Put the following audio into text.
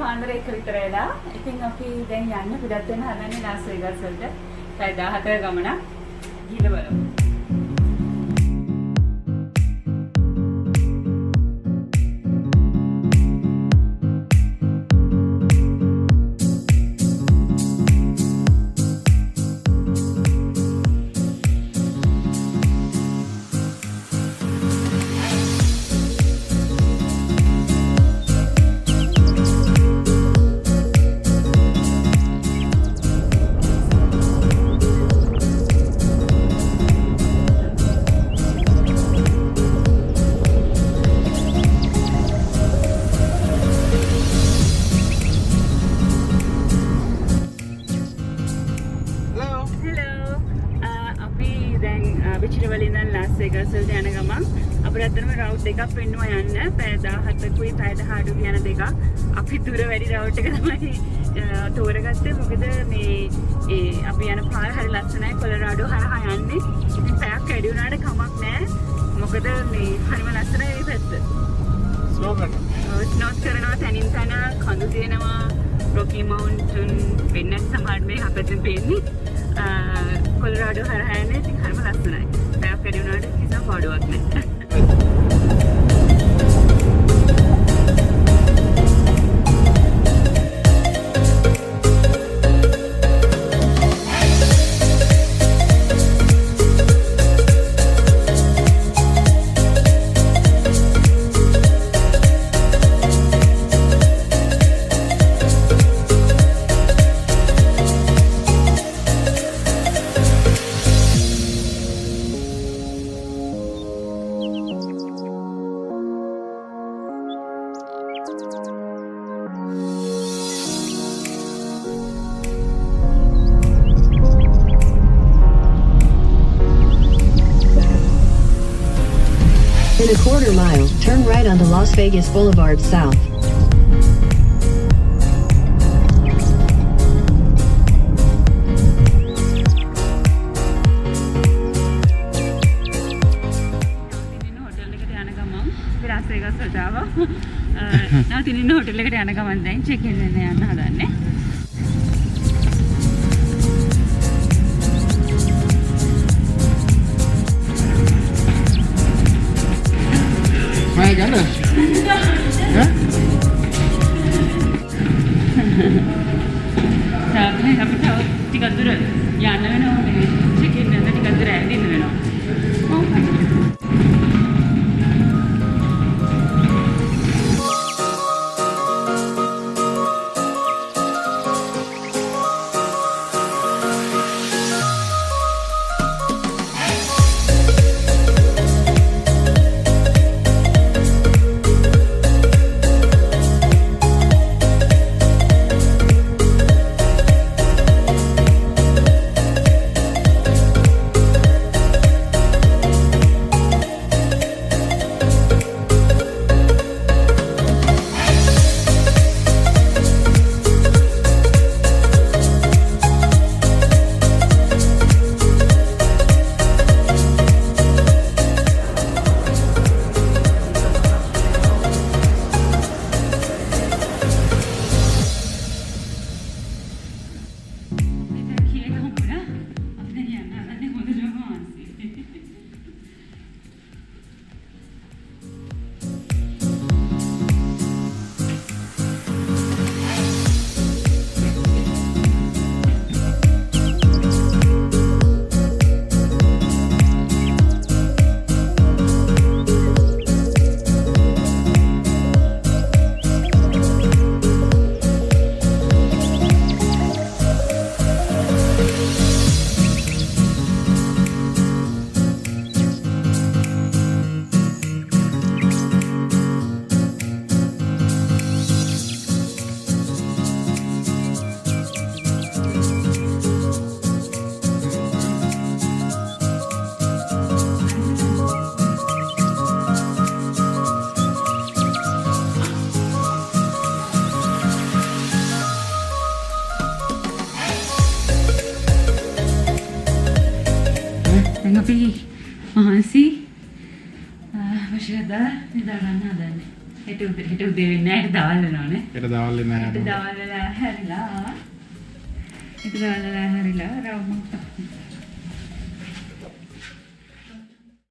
පාන්දර 1 විතර වෙලා. ඉතින් අපි දැන් යන්න පිටත් වෙන හදන්නේ ලාස් වේගස් වලට. පැය 14 ගමනක් ගිහලා බලමු. රවුට් එකක් පෙන්නවා යන්න පැය 17කුයි පැය 18කුයි යන දෙකක්. අපි දුර වැඩි රවුට් එක තමයි තෝරගත්තේ. මොකද මේ අපි යන පාර හරි ලස්සනයි. කොලරාඩෝ හරහා යන්නේ. ඉතින් පැයක් වැඩි වුණාට කමක් නැහැ. මොකද මේ හරිම ලස්සනයි මේ පැත්ත. ස්නෝත් කරනවා තනින් තන කඳු තියෙනවා. රොකි මවුන්ටන් වෙන්නත් සමහර මේ අපිට පේන්නේ. කොලරාඩෝ හරහා යන්නේ. ඉතින් හරිම ලස්සනයි. පැයක් වැඩි වුණාට කිසිම පාඩුවක් නැහැ. In a quarter mile, turn right onto Las Vegas Boulevard South. නැවතින් ඉන්න හොටෙල් එකට යන ගමන් දැන් චෙක් ඉන් වෙන්න යන්න හදන්නේ. Mai gắn rồi. Hả? Tapi tapi tahu tiga dulu. Ya, nama nama check-in nanti tiga dulu ada di mana? Oh. අපි මහන්සි වශයෙන් නිදාගන්න හදන්නේ. හිට උදේ වෙන්නේ නැහැ දවල් වෙනවනේ. හෙට දවල් වෙන හිට දවල් වෙලා හැරිලා. හිට දවල් වෙලා හැරිලා රවුමක්.